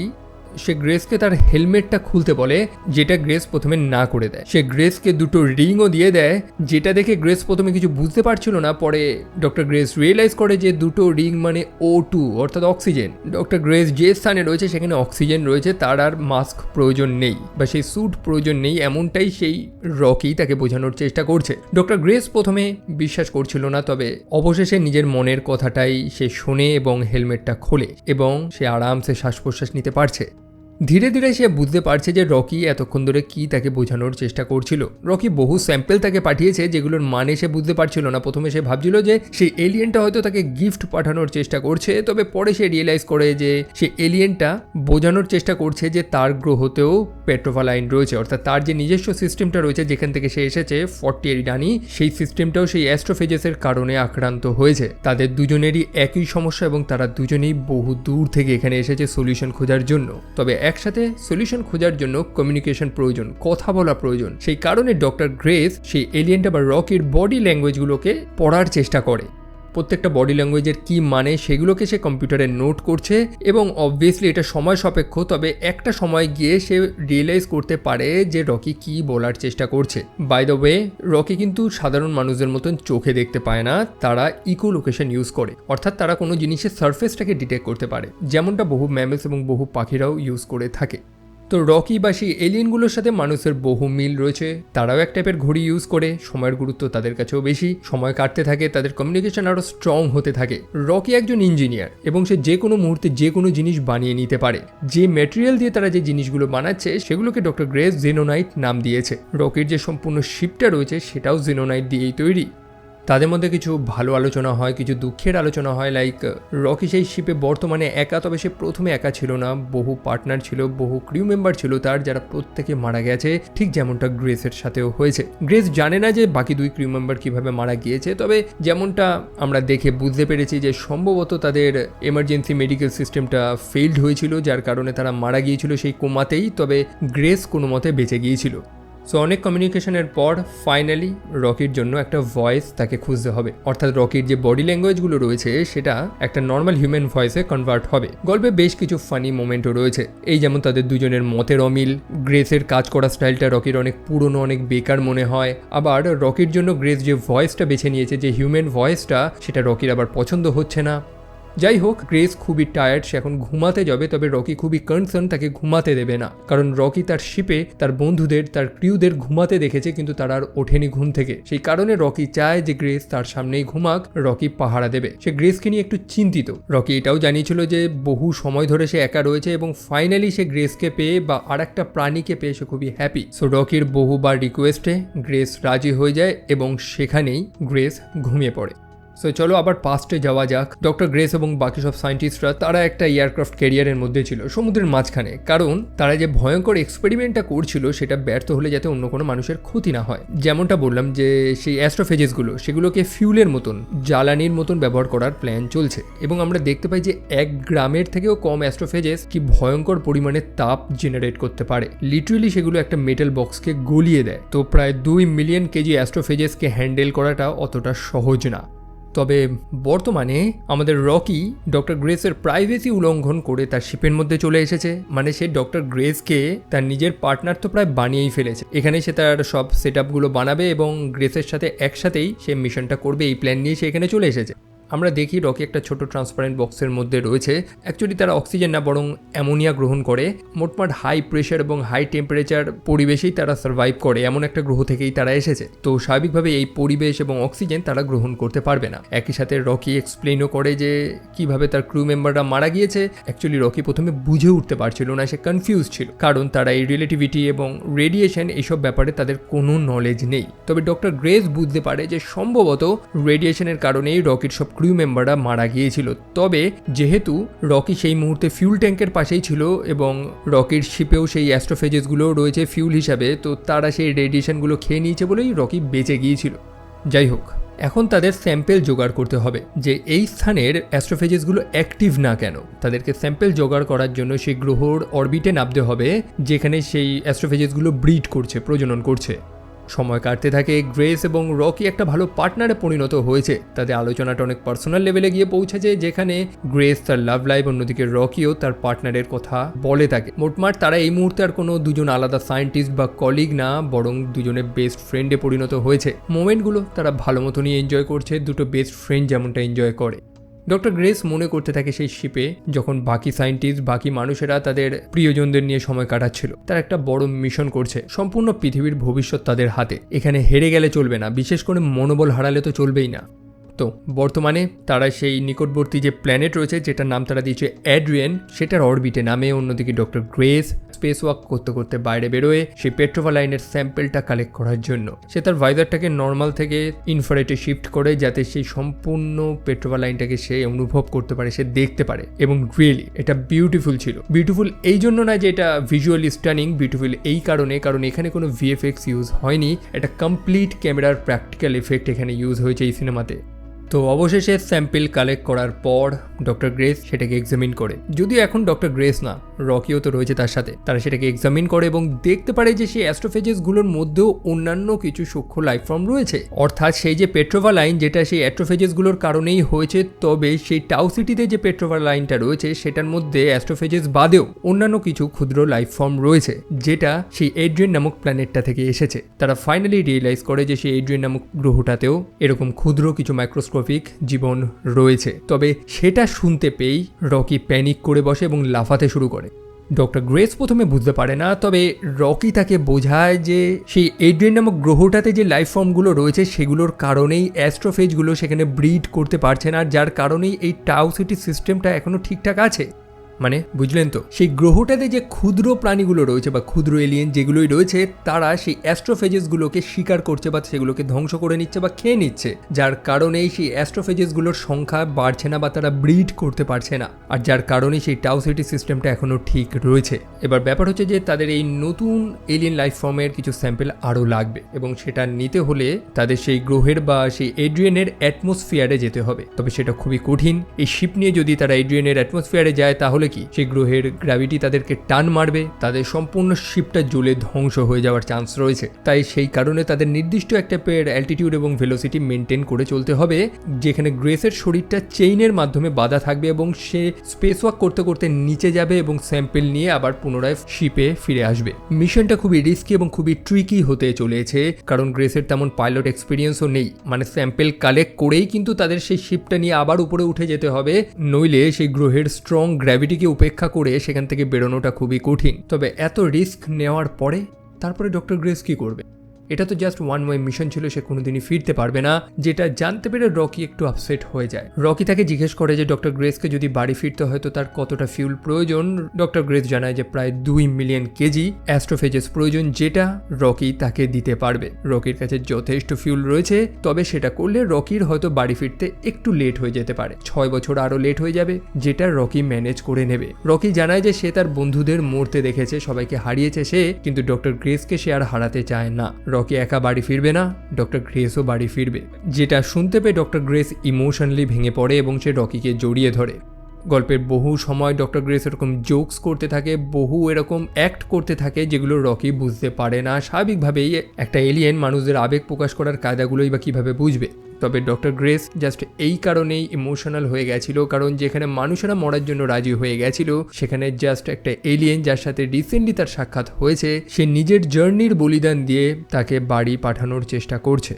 সে গ্রেসকে তার হেলমেটটা খুলতে বলে, যেটা গ্রেস প্রথমে না করে দেয়। সে গ্রেসকে দুটো রিংও দিয়ে দেয়, যেটা দেখে গ্রেস প্রথমে কিছু বুঝতে পারছিল না। পরে ডক্টর গ্রেস রিয়েলাইজ করে যে দুটো রিং মানে O2, অর্থাৎ অক্সিজেন। ডক্টর গ্রেস যে স্থানে রয়েছে সেখানে অক্সিজেন রয়েছে, তার আর মাস্ক প্রয়োজন নেই বা সেই স্যুট প্রয়োজন নেই, এমনটাই সেই রকি তাকে বোঝানোর চেষ্টা করছে। ডক্টর গ্রেস প্রথমে বিশ্বাস করছিল না, তবে অবশেষে নিজের মনের কথাটাই সে শোনে এবং হেলমেটটা খোলে, এবং সে আরামসে শ্বাস প্রশ্বাস নিতে পারছে। ধীরে ধীরে সে বুঝতে পারছে যে রকি এতক্ষণ ধরে কি তাকে বোঝানোর চেষ্টা করছিল। রকি বহু স্যাম্পল তাকে পাঠিয়েছে, যেগুলোর মানে সে বুঝতে পারছিল না। প্রথমে সে ভাবছিল যে সেই এলিয়েনটা হয়তো তাকে গিফট পাঠানোর চেষ্টা করছে, তবে পরে সে রিয়েলাইজ করে যে সেই এলিয়েনটা বোঝানোর চেষ্টা করছে যে তার গ্রহতেও পেট্রোভা লাইন রয়েছে, অর্থাৎ তার যে নিজস্ব সিস্টেমটা রয়েছে যেখান থেকে সে এসেছে 40 এরিডানি, সেই সিস্টেমটাও সেই অ্যাস্ট্রোফেজেসের কারণে আক্রান্ত হয়েছে। তাদের দুজনেরই একই সমস্যা, এবং তারা দুজনেই বহু দূর থেকে এখানে এসেছে সলিউশন খোঁজার জন্য। তবে একসাথে সলিউশন খোঁজার জন্য কমিউনিকেশন প্রয়োজন, কথা বলা প্রয়োজন। সেই কারণে ডক্টর গ্রেস সেই এলিয়েনটা বা রকির বডি ল্যাঙ্গুয়েজগুলোকে পড়ার চেষ্টা করে। প্রত্যেকটা বডি ল্যাঙ্গুয়েজের কি মানে সেগুলোকে সে কম্পিউটারে নোট করছে, এবং অবভিয়াসলি এটা সময় সাপেক্ষ, তবে একটা সময় গিয়ে সে রিয়েলাইজ করতে পারে যে রকি কি বলার চেষ্টা করছে। বাই দ্য ওয়ে, রকি কিন্তু সাধারণ মানুষদের মতন চোখে দেখতে পায় না, তারা ইকো লোকেশন ইউজ করে, অর্থাৎ তারা কোনো জিনিসের সারফেসটাকে ডিটেক্ট করতে পারে, যেমনটা বহু ম্যামেলস এবং বহু পাখিরাও ইউজ করে থাকে। তো রকি বা সেই এলিয়েনগুলোর সাথে মানুষের বহু মিল রয়েছে। তারাও এক টাইপের ঘড়ি ইউজ করে, সময়ের গুরুত্ব তাদের কাছেও বেশি, সময় কাটতে থাকে, তাদের কমিউনিকেশন আরও স্ট্রং হতে থাকে। রকি একজন ইঞ্জিনিয়ার এবং সে যে কোনো মুহূর্তে যে কোনো জিনিস বানিয়ে নিতে পারে। যে ম্যাটেরিয়াল দিয়ে তারা যে জিনিসগুলো বানাচ্ছে সেগুলোকে ডক্টর গ্রেস জেনোনাইট নাম দিয়েছে। রকির যে সম্পূর্ণ শিপটা রয়েছে সেটাও জেনোনাইট দিয়েই তৈরি। তাদের মধ্যে কিছু ভালো আলোচনা হয়, কিছু দুঃখের আলোচনা হয়। লাইক রকি সেই শিপে বর্তমানে একা, তবে সে প্রথমে একা ছিল না, বহু পার্টনার ছিল, বহু ক্রিউ মেম্বার ছিল তার, যারা প্রত্যেকে মারা গেছে, ঠিক যেমনটা গ্রেসের সাথেও হয়েছে। গ্রেস জানে না যে বাকি 2 ক্রিউ মেম্বার কিভাবে মারা গিয়েছে, তবে যেমনটা আমরা দেখে বুঝতে পেরেছি যে সম্ভবত তাদের এমার্জেন্সি মেডিকেল সিস্টেমটা ফেইল্ড হয়েছিল, যার কারণে তারা মারা গিয়েছিল সেই কোমাতেই। তবে গ্রেস কোনো মতে বেঁচে গিয়েছিল। সো অনেক কমিউনিকেশনের পর ফাইনালি রকির জন্য একটা ভয়েস তাকে খুঁজতে হবে, অর্থাৎ রকির যে বডি ল্যাঙ্গুয়েজগুলো রয়েছে সেটা একটা নর্মাল হিউম্যান ভয়েসে কনভার্ট হবে। গল্পে বেশ কিছু ফানি মোমেন্টও রয়েছে, এই যেমন তাদের দুজনের মতের অমিল। গ্রেসের কাজ করা স্টাইলটা রকির অনেক পুরনো, অনেক বেকার মনে হয়। আবার রকির জন্য গ্রেস যে ভয়েসটা বেছে নিয়েছে, যে হিউম্যান ভয়েসটা, সেটা রকির আবার পছন্দ হচ্ছে না। যাই হোক, গ্রেস খুবই টায়ার্ড, সে এখন ঘুমাতে যাবে, তবে রকি খুবই কনসার্ন তাকে ঘুমাতে দেবে না, কারণ রকি তার শিপে তার বন্ধুদের, তার ক্রিউদের ঘুমাতে দেখেছে, কিন্তু তারা আর ওঠেনি ঘুম থেকে। সেই কারণে রকি চায় যে গ্রেস তার সামনেই ঘুমাক, রকি পাহারা দেবে। সে গ্রেসকে নিয়ে একটু চিন্তিত। রকি এটাও জানিয়েছিল যে বহু সময় ধরে সে একা রয়েছে এবং ফাইনালি সে গ্রেসকে পেয়ে বা আর একটা প্রাণীকে পেয়ে সে খুবই হ্যাপি। সো রকির বহুবার রিকোয়েস্টে গ্রেস রাজি হয়ে যায় এবং সেখানেই গ্রেস ঘুমিয়ে পড়ে। সো চলো আবার পাস্টে যাওয়া যাক। ডক্টর গ্রেস এবং বাকি সব সায়েন্টিস্টরা তারা একটা এয়ারক্রাফট ক্যারিয়ারের মধ্যে ছিল, সমুদ্রের মাঝখানে, কারণ তারা যে ভয়ঙ্কর এক্সপেরিমেন্টটা করছিল সেটা ব্যর্থ হলে যাতে অন্য কোনো মানুষের ক্ষতি না হয়। যেমনটা বললাম যে সেই অ্যাস্ট্রোফেজেসগুলো, সেগুলোকে ফিউলের মতন, জ্বালানির মতন ব্যবহার করার প্ল্যান চলছে এবং আমরা দেখতে পাই যে 1 গ্রামের থেকেও কম অ্যাস্ট্রোফেজেস কি ভয়ঙ্কর পরিমাণে তাপ জেনারেট করতে পারে। লিটারেলি সেগুলো একটা মেটাল বক্সকে গলিয়ে দেয়। তো প্রায় 2 মিলিয়ন কেজি অ্যাস্ট্রোফেজেসকে হ্যান্ডেল করাটা অতটা সহজ না। তবে বর্তমানে আমাদের রকি ডক্টর গ্রেসের প্রাইভেসি উল্লঙ্ঘন করে তার শিপের মধ্যে চলে এসেছে। মানে সে ডক্টর গ্রেসকে তার নিজের পার্টনার তো প্রায় বানিয়েই ফেলেছে। এখানে সে তার সব সেট আপগুলো বানাবে এবং গ্রেসের সাথে একসাথেই সে মিশনটা করবে, এই প্ল্যান নিয়ে সে এখানে চলে এসেছে। আমরা দেখি রকি একটা ছোট ট্রান্সপারেন্ট বক্সের মধ্যে রয়েছে। অ্যাকচুয়ালি তারা অক্সিজেন না, বরং অ্যামোনিয়া গ্রহণ করে। মোটমাট হাই প্রেশার এবং হাই টেম্পারেচার পরিবেশেই তারা সার্ভাইভ করে, এমন একটা গ্রহ থেকেই তারা এসেছে। তো স্বাভাবিকভাবে এই পরিবেশ এবং অক্সিজেন তারা গ্রহণ করতে পারবে না। একই সাথে রকি এক্সপ্লেনও করে যে কিভাবে তার ক্রু মেম্বাররা মারা গিয়েছে। অ্যাকচুয়ালি রকি প্রথমে বুঝে উঠতে পারছিল না, সে কনফিউজ ছিল, কারণ তারা এই রিলেটিভিটি এবং রেডিয়েশন এইসব ব্যাপারে তাদের কোনো নলেজ নেই। তবে ডক্টর গ্রেস বুঝতে পারে যে সম্ভবত রেডিয়েশনের কারণেই রকির সব ক্রু মেম্বাররা মারা গিয়েছিল। তবে যেহেতু রকি সেই মুহূর্তে ফিউল ট্যাঙ্কের পাশেই ছিল এবং রকির শিপেও সেই অ্যাস্ট্রোফেজেসগুলো রয়েছে ফিউল হিসাবে, তো তারা সেই রেডিয়েশনগুলো খেয়ে নিয়েছে বলেই রকি বেঁচে গিয়েছিল। যাই হোক, এখন তাদের স্যাম্পেল জোগাড় করতে হবে যে এই স্থানের অ্যাস্ট্রোফেজেসগুলো অ্যাক্টিভ না কেন। তাদেরকে স্যাম্পেল জোগাড় করার জন্য সেই গ্রহর অরবিটে নামতে হবে যেখানে সেই অ্যাস্ট্রোফেজেসগুলো ব্রিড করছে, প্রজনন করছে। সময় কাটতে থাকে। গ্রেস এবং রকি একটা ভালো পার্টনারে পরিণত হয়েছে। তাদের আলোচনাটা অনেক পার্সোনাল লেভেলে গিয়ে পৌঁছেছে, যেখানে গ্রেস তার লাভ লাইফ, অন্যদিকে রকিও তার পার্টনারের কথা বলে থাকে। মোটমাট তারা এই মুহূর্তে আর কোনো দুজন আলাদা সায়েন্টিস্ট বা কলিগ না, বরং দুজনে বেস্ট ফ্রেন্ডে পরিণত হয়েছে। মোমেন্টগুলো তারা ভালো মতনই এনজয় করছে, দুটো বেস্ট ফ্রেন্ড যেমনটা এনজয় করে। ডক্টর গ্রেস মনে করতে থাকে সেই শিপে যখন বাকি সায়েন্টিস্ট, বাকি মানুষেরা তাদের প্রিয়জনদের নিয়ে সময় কাটাচ্ছিল, তারা একটা বড় মিশন করছে। সম্পূর্ণ পৃথিবীর ভবিষ্যৎ তাদের হাতে। এখানে হেরে গেলে চলবে না, বিশেষ করে মনোবল হারালে তো চলবেই না। তো বর্তমানে তারা সেই নিকটবর্তী যে প্ল্যানেট রয়েছে, যেটার নাম তারা দিয়েছে অ্যাড্রিয়ান, সেটার অরবিটে নামে। অন্যদিকে ডক্টর গ্রেস স্পেস ওয়াক করতে করতে বাইরে বেরোয় সেই পেট্রোভালাইনের স্যাম্পেলটা কালেক্ট করার জন্য। সে তার ভাইজারটাকে নর্মাল থেকে ইনফ্রারেডে শিফট করে, যাতে সেই সম্পূর্ণ পেট্রোভালাইনটাকে সে অনুভব করতে পারে, সে দেখতে পারে। এবং রিয়েলি এটা বিউটিফুল ছিল। বিউটিফুল এই জন্য না যে এটা ভিজুয়ালি স্টানিং, বিউটিফুল এই কারণ এখানে কোনো ভিএফএক্স ইউজ হয়নি, এটা কমপ্লিট ক্যামেরার প্র্যাকটিক্যাল এফেক্ট এখানে ইউজ হয়েছে এই সিনেমাতে। তো অবশেষে স্যাম্পেল কালেক্ট করার পর ডক্টর গ্রেস সেটাকে এক্সামিন করে। যদিও এখন ডক্টর গ্রেস না, রকিও তো রয়েছে তার সাথে, তারা সেটাকে এক্সামিন করে এবং দেখতে পারে যে সেই অ্যাস্ট্রোফেজেসগুলোর মধ্যেও অন্যান্য কিছু সূক্ষ্ম লাইফ ফর্ম রয়েছে। অর্থাৎ সেই যে পেট্রোভালাইন, যেটা সেই অ্যাস্ট্রোফেজেসগুলোর কারণেই হয়েছে, তবে সেই টাউ সিটিতে যে পেট্রোভালাইনটা রয়েছে সেটার মধ্যে অ্যাস্ট্রোফেজেস বাদেও অন্যান্য কিছু ক্ষুদ্র লাইফ ফর্ম রয়েছে, যেটা সেই এড্রিয়ান নামক প্ল্যানেটটা থেকে এসেছে। তারা ফাইনালি রিয়েলাইজ করে যে সেই এড্রিয়ান নামক গ্রহটাতেও এরকম ক্ষুদ্র কিছু মাইক্রোস্কোপিক জীবন রয়েছে। তবে সেটা শুনতে পেয়েই রকি প্যানিক করে বসে এবং লাফাতে শুরু করে। ডক্টর গ্রেস প্রথমে বুঝতে পারে না, তবে রকি তাকে বোঝায় যে সেই এড্রিয়ান নামক গ্রহটাতে যে লাইফ ফর্মগুলো রয়েছে সেগুলোর কারণেই অ্যাস্ট্রোফেজগুলো সেখানে ব্রিড করতে পারছে না, যার কারণেই এই টাউ সিটি সিস্টেমটা এখনো ঠিকঠাক আছে। মানে বুঝলেন তো, সেই গ্রহটাতে যে ক্ষুদ্র প্রাণীগুলো রয়েছে বা ক্ষুদ্র এলিয়েন যেগুলোই রয়েছে তারা সেই অ্যাস্ট্রোফেজেসগুলোকে শিকার করছে বা সেগুলোকে ধ্বংস করে নিচ্ছে বা খেয়ে নিচ্ছে, যার কারণেই সেই অ্যাস্ট্রোফেজেসগুলোর সংখ্যা বাড়ছে না বা তারা ব্রিড করতে পারছে না, আর যার কারণেই সেই টাউ সিটি সিস্টেমটা এখনও ঠিক রয়েছে। এবার ব্যাপার হচ্ছে যে তাদের এই নতুন এলিয়েন লাইফ ফর্মের কিছু স্যাম্পেল আরও লাগবে এবং সেটা নিতে হলে তাদের সেই গ্রহের বা সেই এড্রিয়ানের অ্যাটমসফিয়ারে যেতে হবে। তবে সেটা খুবই কঠিন। এই শিপ নিয়ে যদি তারা এড্রিয়ানের অ্যাটমসফিয়ারে যায় তাহলে কি সেই গ্রহের গ্র্যাভিটি তাদেরকে টান মারবে, তাদের সম্পূর্ণ শিপটা জ্বলে ধ্বংস হয়ে যাওয়ার চান্স রয়েছে। তাই সেই কারণে তাদের নির্দিষ্ট একটা অ্যালটিটিউড এবং ভেলোসিটি মেনটেন করে চলতে হবে, যেখানে গ্রেসের শরীরটা চেইনের মাধ্যমে বাঁধা থাকবে এবং সে স্পেস ওয়াক করতে করতে নিচে যাবে এবং স্যাম্পেল নিয়ে আবার পুনরায় শিপে ফিরে আসবে। মিশনটা খুবই রিস্কি এবং খুবই ট্রিকি হতে চলেছে, কারণ গ্রেসের তেমন পাইলট এক্সপিরিয়েন্সও নেই। মানে স্যাম্পেল কালেক্ট করেই কিন্তু তাদের সেই শিপটা নিয়ে আবার উপরে উঠে যেতে হবে, নইলে সেই গ্রহের স্ট্রং গ্র্যাভিটিকে উপেক্ষা করে সেখান থেকে বেরোনোটা খুবই কঠিন। তবে এত রিস্ক নেওয়ার পরে তারপরে ডক্টর গ্রেস কি করবে? এটা তো জাস্ট ওয়ান ওয়ে মিশন ছিল, সে কোনোদিনই ফিরতে পারবে না, যেটা জানতে পেরে রকি একটু আপসেট হয়ে যায়। রকি তাকে জিজ্ঞেস করে যে ডক্টর গ্রেসকে যদি বাড়ি ফিরতে হয় তো তার কতটা ফিউল প্রয়োজন। ডক্টর গ্রেস জানায় যে প্রায় 2 মিলিয়ন কেজি অ্যাস্ট্রোফেজেস প্রয়োজন, যেটা রকি তাকে দিতে পারবে। রকির কাছে যথেষ্ট ফিউল রয়েছে, তবে সেটা করলে রকির হয়তো বাড়ি ফিরতে একটু লেট হয়ে যেতে পারে, 6 বছর আরও লেট হয়ে যাবে, যেটা রকি ম্যানেজ করে নেবে। রকি জানায় যে সে তার বন্ধুদের মরতে দেখেছে, সবাইকে হারিয়েছে সে, কিন্তু ডক্টর গ্রেসকে সে আর হারাতে চায় না। রকি একা বাড়ি ফিরবে না, ডক্টর গ্রেসও বাড়ি ফিরবে। যেটা শুনতে পেয়ে ডক্টর গ্রেস ইমোশনালি ভেঙে পড়ে এবং সে রকিকে জড়িয়ে ধরে। গল্পের বহু সময় ডক্টর গ্রেস এরকম জোকস করতে থাকে, বহু এরকম অ্যাক্ট করতে থাকে যেগুলো রকি বুঝতে পারে না। স্বাভাবিকভাবেই একটা এলিয়েন মানুষদের আবেগ প্রকাশ করার কায়দাগুলোই বা কীভাবে বুঝবে। তবে ডক্টর গ্রেস জাস্ট এই কারণেই ইমোশনাল হয়ে গেছিল, কারণ যেখানে মানুষেরা মরার জন্য রাজি হয়ে গেছিল সেখানে জাস্ট একটা এলিয়েন যার সাথে রিসেন্টলি তার সাক্ষাৎ হয়েছে, সে নিজের জার্নির বলিদান দিয়ে তাকে বাড়ি পাঠানোর চেষ্টা করছে।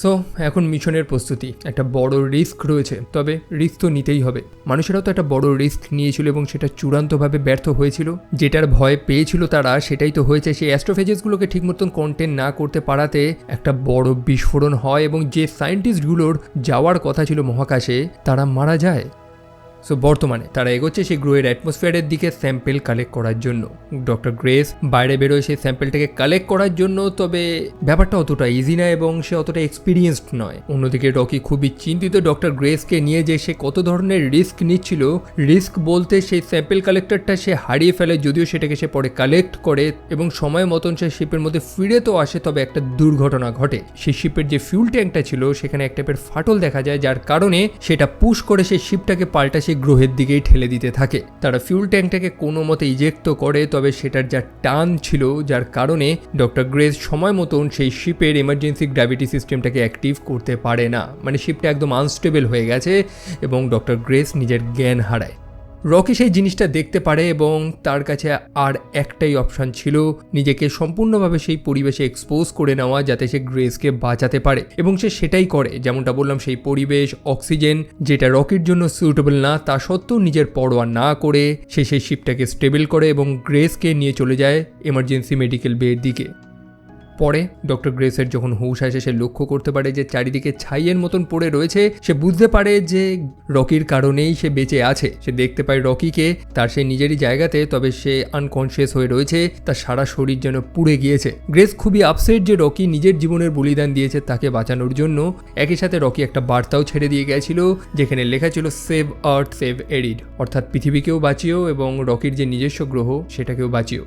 সো এখন মিশনের প্রস্তুতি, একটা বড় রিস্ক রয়েছে, তবে রিস্ক তো নিতেই হবে। মানুষেরাও তো একটা বড় রিস্ক নিয়েছিল এবং সেটা চূড়ান্তভাবে ব্যর্থ হয়েছিল। যেটার ভয় পেয়েছিল তারা সেটাই তো হয়েছে। সেই অ্যাস্ট্রোফেজেসগুলোকে ঠিক মতন কন্টেন না করতে পারাতে একটা বড় বিস্ফোরণ হয় এবং যে সায়েন্টিস্টগুলোর যাওয়ার কথা ছিল মহাকাশে তারা মারা যায়। সো বর্তমানে তারা এগোচ্ছে সেই গ্রহের অ্যাটমসফিয়ারের দিকে স্যাম্পেল কালেক্ট করার জন্য। ডক্টর গ্রেস বাইরে বেরোয় সেই স্যাম্পেলটাকে কালেক্ট করার জন্য, তবে ব্যাপারটা অতটা ইজি না এবং সে অতটা এক্সপিরিয়েন্সড নয়। অন্যদিকে রকি খুবই চিন্তিত ডক্টর গ্রেসকে নিয়ে, যে সে কত ধরনের রিস্ক নিচ্ছিল। রিস্ক বলতে সেই স্যাম্পেল কালেক্টরটা সে হারিয়ে ফেলে, যদিও সেটাকে সে পরে কালেক্ট করে এবং সময় মতন সে শিপের মধ্যে ফিরে তো আসে, তবে একটা দুর্ঘটনা ঘটে। সেই শিপের যে ফিউল ট্যাঙ্কটা ছিল সেখানে এক টাইপের ফাটল দেখা যায়, যার কারণে সেটা পুশ করে সেই শিপটাকে পাল্টা সেই গ্রহের দিকেই ঠেলে দিতে থাকে। তারা ফিউল ট্যাঙ্কটাকে কোনো মতে ইজেক্ট তো করে, তবে সেটার যা টান ছিল যার কারণে ডক্টর গ্রেস সময় মতন সেই শিপের এমার্জেন্সি গ্র্যাভিটি সিস্টেমটাকে অ্যাক্টিভ করতে পারে না। মানে শিপটা একদম আনস্টেবল হয়ে গেছে এবং ডক্টর গ্রেস নিজের জ্ঞান হারায়। রকি সেই জিনিসটা দেখতে পারে এবং তার কাছে আর একটাই অপশান ছিল, নিজেকে সম্পূর্ণভাবে সেই পরিবেশে এক্সপোজ করে নেওয়া যাতে সে গ্রেসকে বাঁচাতে পারে, এবং সে সেটাই করে। যেমনটা বললাম, সেই পরিবেশ, অক্সিজেন যেটা রকির জন্য সুইটেবল না, তা সত্ত্বেও নিজের পরোয়া না করে সে সেই শিপটাকে স্টেবল করে এবং গ্রেসকে নিয়ে চলে যায় এমার্জেন্সি মেডিকেল বের দিকে। পরে ডক্টর গ্রেসের যখন হুঁশ আসে, সে লক্ষ্য করতে পারে যে চারিদিকে ছাইয়ের মতন পড়ে রয়েছে। সে বুঝতে পারে যে রকির কারণেই সে বেঁচে আছে। সে দেখতে পায় রকিকে তার সেই নিজেরই জায়গাতে, তবে সে আনকনসিয়াস হয়ে রয়েছে, তার সারা শরীর যেন পুড়ে গিয়েছে। গ্রেস খুবই আপসেট যে রকি নিজের জীবনের বলিদান দিয়েছে তাকে বাঁচানোর জন্য। একই সাথে রকি একটা বার্তাও ছেড়ে দিয়ে গেছিল, যেখানে লেখা ছিল সেভ আর্থ সেভ এরিড, অর্থাৎ পৃথিবীকেও বাঁচিও এবং রকির যে নিজস্ব গ্রহ সেটাকেও বাঁচিও।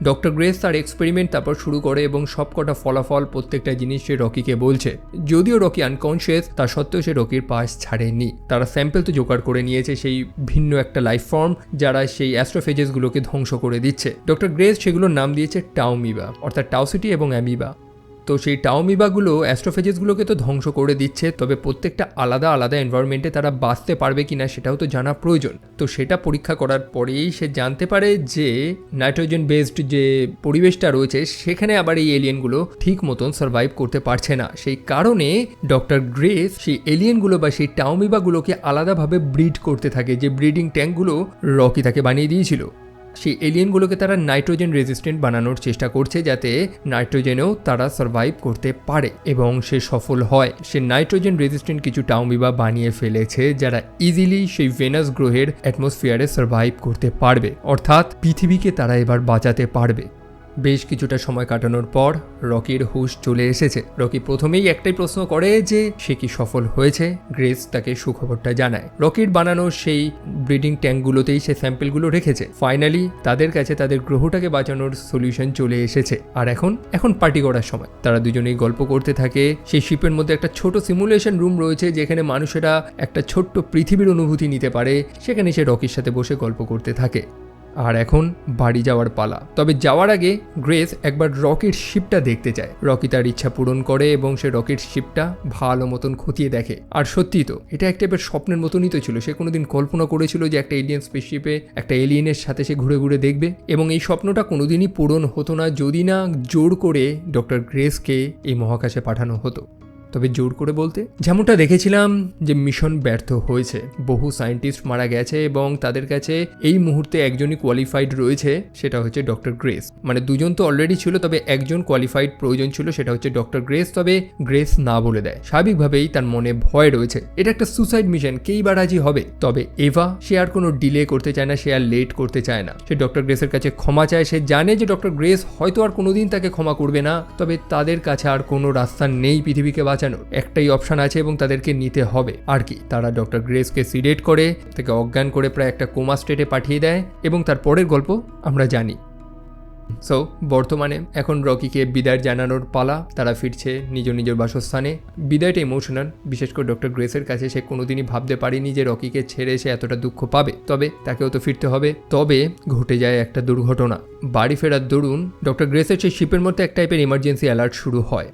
ডক্টর গ্রেস তার এক্সপেরিমেন্ট তারপর শুরু করে এবং সবকটা ফলাফল প্রত্যেকটা জিনিস সে রকিকে বলছে। যদিও রকি আনকনসিয়াস, তা সত্ত্বেও সে রকির পাশ ছাড়েনি। তারা স্যাম্পেল তো জোগাড় করে নিয়েছে সেই ভিন্ন একটা লাইফ ফর্ম যারা সেই অ্যাস্ট্রোফেজেসগুলোকে ধ্বংস করে দিচ্ছে। ডক্টর গ্রেস সেগুলোর নাম দিয়েছে টাউমিবা, অর্থাৎ টাউসিটি এবং অ্যামিবা। তো সেই টাউমিবাগুলো অ্যাস্ট্রোফেজেসগুলোকে তো ধ্বংস করে দিচ্ছে, তবে প্রত্যেকটা আলাদা আলাদা এনভায়রনমেন্টে তারা বাঁচতে পারবে কিনা সেটাও তো জানা প্রয়োজন। তো সেটা পরীক্ষা করার পরেই সে জানতে পারে যে নাইট্রোজেন বেসড যে পরিবেশটা রয়েছে সেখানে আবার এই এলিয়েনগুলো ঠিক মতন সার্ভাইভ করতে পারছে না। সেই কারণে ডক্টর গ্রেস সেই এলিয়েনগুলো বা সেই টাউমিবাগুলোকে আলাদাভাবে ব্রিড করতে থাকে, যে ব্রিডিং ট্যাঙ্কগুলো রকি তাকে বানিয়ে দিয়েছিল। সেই এলিয়েনগুলোকে তারা নাইট্রোজেন রেজিস্ট্যান্ট বানানোর চেষ্টা করছে, যাতে নাইট্রোজেনেও তারা সার্ভাইভ করতে পারে, এবং সে সফল হয়। সে নাইট্রোজেন রেজিস্ট্যান্ট কিছু টাউমিবা বানিয়ে ফেলেছে, যারা ইজিলি সেই ভেনাস গ্রহের অ্যাটমসফিয়ারে সার্ভাইভ করতে পারবে, অর্থাৎ পৃথিবীকে তারা এবার বাঁচাতে পারবে। বেশ কিছুটা সময় কাটানোর পর রকির হুঁশ চলে এসেছে। রকি প্রথমেই একটাই প্রশ্ন করে যে সে কি সফল হয়েছে। গ্রেস তাকে সুখবরটা জানায়। রকির বানানো সেই ব্রিডিং ট্যাঙ্কগুলোতেই সে স্যাম্পেলগুলো রেখেছে। ফাইনালি তাদের কাছে তাদের গ্রহটাকে বাঁচানোর সলিউশন চলে এসেছে। আর এখন পার্টি করার সময়। তারা দুজনেই গল্প করতে থাকে। সেই শিপের মধ্যে একটা ছোট সিমুলেশন রুম রয়েছে, যেখানে মানুষেরা একটা ছোট্ট পৃথিবীর অনুভূতি নিতে পারে। সেখানে সে রকির সাথে বসে গল্প করতে থাকে। আর এখন বাড়ি যাওয়ার পালা। তবে যাওয়ার আগে গ্রেস একবার রকির শিপটা দেখতে চায়। রকি তার ইচ্ছা পূরণ করে এবং সে রকির শিপটা ভালো মতন খতিয়ে দেখে। আর সত্যি তো এটা একটা টাইপের স্বপ্নের মতনই তো ছিল। সে কোনোদিন কল্পনা করেছিল যে একটা এলিয়েন স্পেসশিপে একটা এলিয়েনের সাথে সে ঘুরে ঘুরে দেখবে, এবং এই স্বপ্নটা কোনোদিনই পূরণ হতো না যদি না জোর করে ডক্টর গ্রেসকে এই মহাকাশে পাঠানো হতো। তবে জোর করে বলতে যেমনটা দেখেছিলাম যে মিশন ব্যর্থ হয়েছে, বহু সায়েন্টিস্ট মারা গেছে এবং তাদের কাছে এই মুহূর্তে একজনই কোয়ালিফাইড রয়েছে, সেটা হচ্ছে ডক্টর গ্রেস। মানে দুজন তো অলরেডি ছিল, তবে একজন কোয়ালিফাইড প্রয়োজন ছিল, সেটা হচ্ছে ডক্টর গ্রেস। তবে গ্রেস না বলে দেয়। স্বাভাবিকভাবেই তার মনে ভয় রয়েছে, এটা একটা সুসাইড মিশন, কেই বা রাজি হবে। তবে এভা সে আর কোনো ডিলে করতে চায় না, সে আর লেট করতে চায় না। সে ডক্টর গ্রেসের কাছে ক্ষমা চায়। সে জানে যে ডক্টর গ্রেস হয়তো আর কোনোদিন তাকে ক্ষমা করবে না, তবে তাদের কাছে আর কোনো রাস্তা নেই পৃথিবীকে বাঁচানোর। একটাই অপশন আছে এবং তাদেরকে নিতে হবে। আর কি, তারা ডক্টর গ্রেসকে সিডেট করে, তাকে অজ্ঞান করে প্রায় একটা কোমা স্টেটে পাঠিয়ে দেয়, এবং তার পরের গল্প আমরা জানি। সো বর্তমানে এখন রকিকে বিদায় জানানোর পালা। তারা ফিরছে নিজ নিজের বাসস্থানে। বিদায়টা ইমোশনাল, বিশেষ করে ডক্টর গ্রেসের কাছে। সে কোনোদিনই ভাবতে পারেনি যে রকিকে ছেড়ে সে এতটা দুঃখ পাবে, তবে তাকেও তো ফিরতে হবে। তবে ঘটে যায় একটা দুর্ঘটনা। বাড়ি ফেরার দরুন ডক্টর গ্রেসের সেই শিপের মধ্যে এক টাইপের ইমার্জেন্সি অ্যালার্ট শুরু হয়।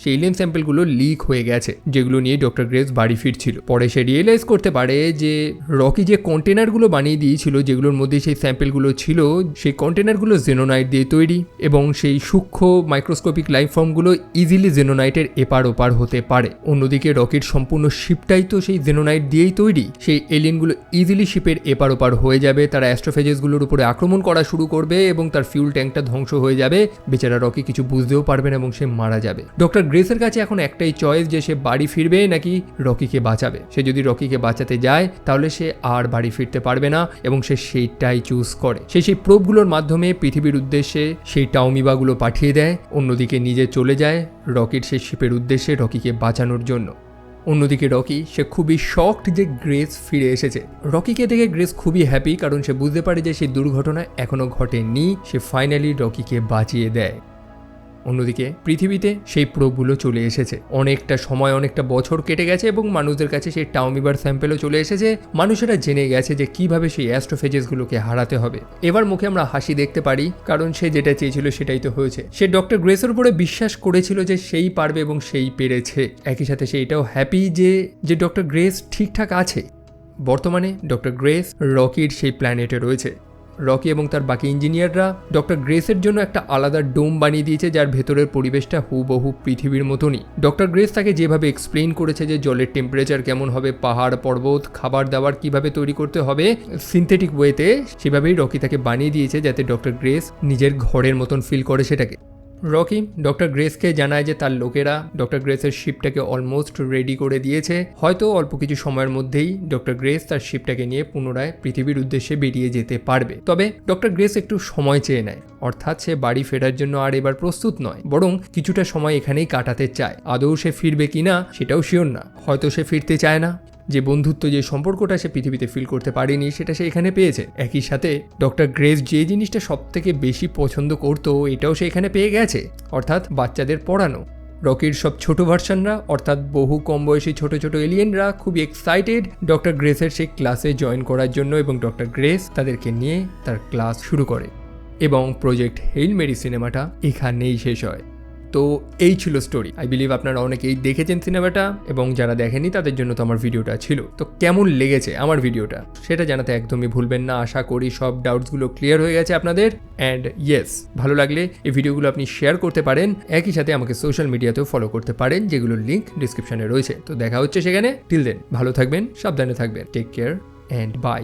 সেই এলিয়েন স্যাম্পেলগুলো লিক হয়ে গেছে, যেগুলো নিয়ে ডক্টর গ্রেস বাড়ি ফিরছিল। পরে সে রিয়েলাইজ করতে পারে যে রকি যে কন্টেনারগুলো বানিয়ে দিয়েছিল, যেগুলোর মধ্যে সেই স্যাম্পেলগুলো ছিল, সেই কন্টেনারগুলো জেনোনাইট দিয়ে তৈরি, এবং সেই সূক্ষ্ম মাইক্রোস্কোপিক লাইফ ফর্মগুলো ইজিলি জেনোনাইটের এপার ওপার হতে পারে। অন্যদিকে রকির সম্পূর্ণ শিপটাই তো সেই জেনোনাইট দিয়েই তৈরি। সেই এলিয়েনগুলো ইজিলি শিপের এপার ওপার হয়ে যাবে। তারা অ্যাস্ট্রোফেজেসগুলোর উপরে আক্রমণ করা শুরু করবে এবং তার ফিউল ট্যাঙ্কটা ধ্বংস হয়ে যাবে। বেচারা রকি কিছু বুঝতেও পারবে না এবং সে মারা যাবে। ডক্টর গ্রেসের কাছে এখন একটাই চয়েস, যে সে বাড়ি ফিরবে নাকি রকিকে বাঁচাবে। সে যদি রকিকে বাঁচাতে যায় তাহলে সে আর বাড়ি ফিরতে পারবে না, এবং সে সেইটাই চুজ করে। সে সেই প্রোবগুলোর মাধ্যমে পৃথিবীর উদ্দেশ্যে সেই টাউমিবাগুলো পাঠিয়ে দেয়। অন্যদিকে নিজে চলে যায় রকির সেই শিপের উদ্দেশ্যে রকিকে বাঁচানোর জন্য। অন্যদিকে রকি সে খুবই শকড যে গ্রেস ফিরে এসেছে। রকিকে দেখে গ্রেস খুবই হ্যাপি, কারণ সে বুঝতে পারে যে সেই দুর্ঘটনা এখনো ঘটেনি। সে ফাইনালি রকিকে বাঁচিয়ে দেয়। অন্যদিকে পৃথিবীতে সেই প্রোবগুলো চলে এসেছে। অনেকটা সময়, অনেকটা বছর কেটে গেছে এবং মানুষদের কাছে সেই টাউমিবার স্যাম্পেলও চলে এসেছে। মানুষেরা জেনে গেছে যে কিভাবে সেই অ্যাস্ট্রোফেজেসগুলোকে হারাতে হবে। এবার মুখে আমরা হাসি দেখতে পারি, কারণ সে যেটা চেয়েছিল সেটাই তো হয়েছে। সে ডক্টর গ্রেসের উপরে বিশ্বাস করেছিল যে সেই পারবে এবং সেই পেরেছে। একই সাথে সে এটাও হ্যাপি যে ডক্টর গ্রেস ঠিকঠাক আছে। বর্তমানে ডক্টর গ্রেস রকির সেই প্ল্যানেটে রয়েছে। রকি এবং তার বাকি ইঞ্জিনিয়াররা ডক্টর গ্রেসের জন্য একটা আলাদা ডোম বানিয়ে দিয়েছে, যার ভেতরের পরিবেশটা হুবহু পৃথিবীর মতনই। ডক্টর গ্রেস তাকে যেভাবে এক্সপ্লেইন করেছে যে জলের টেম্পারেচার কেমন হবে, পাহাড় পর্বত, খাবার দাবার কিভাবে তৈরি করতে হবে সিনথেটিক ওয়েতে, সেভাবেই রকি তাকে বানিয়ে দিয়েছে যাতে ডক্টর গ্রেস নিজের ঘরের মতন ফিল করে সেটাকে। রকি ডক্টর গ্রেসকে জানায় যে তার লোকেরা ডক্টর গ্রেসের শিপটাকে অলমোস্ট রেডি করে দিয়েছে। হয়তো অল্প কিছু সময়ের মধ্যেই ডক্টর গ্রেস তার শিপটাকে নিয়ে পুনরায় পৃথিবীর উদ্দেশ্যে বেরিয়ে যেতে পারবে। তবে ডক্টর গ্রেস একটু সময় চেয়ে নেয়, অর্থাৎ সে বাড়ি ফেরার জন্য আর এবার প্রস্তুত নয়, বরং কিছুটা সময় এখানেই কাটাতে চায়। আদৌ সে ফিরবে কিনা সেটাও শিওর না। হয়তো সে ফিরতে চায় না। যে বন্ধুত্ব, যে সম্পর্কটা সে পৃথিবীতে ফিল করতে পারেনি, সেটা সে এখানে পেয়েছে। একই সাথে ডক্টর গ্রেস যে জিনিসটা সব থেকে বেশি পছন্দ করতো, এটাও সে এখানে পেয়ে গেছে, অর্থাৎ বাচ্চাদের পড়ানো। রকির সব ছোট ভার্সনরা, অর্থাৎ বহু কম বয়সী ছোট ছোট এলিয়েনরা খুবই এক্সাইটেড ডক্টর গ্রেসের সেই ক্লাসে জয়েন করার জন্য, এবং ডক্টর গ্রেস তাদেরকে নিয়ে তার ক্লাস শুরু করে। এবং প্রজেক্ট হেইল মেরি সিনেমাটা এখানেই শেষ হয়। তো এই ছিল স্টোরি। আই বিলিভ আপনারা অনেকেই দেখেছেন সিনেমাটা, এবং যারা দেখেনি তাদের জন্য তো আমার ভিডিওটা ছিল। তো কেমন লেগেছে আমার ভিডিওটা সেটা জানাতে একদমই ভুলবেন না। আশা করি সব ডাউটসগুলো ক্লিয়ার হয়ে গেছে আপনাদের। অ্যান্ড ইয়েস, ভালো লাগলে এই ভিডিওগুলো আপনি শেয়ার করতে পারেন। একই সাথে আমাকে সোশ্যাল মিডিয়াতেও ফলো করতে পারেন, যেগুলোর লিঙ্ক ডিসক্রিপশনে রয়েছে। তো দেখা হচ্ছে সেখানে। টিল দেন ভালো থাকবেন, সাবধানে থাকবেন। Take care and by.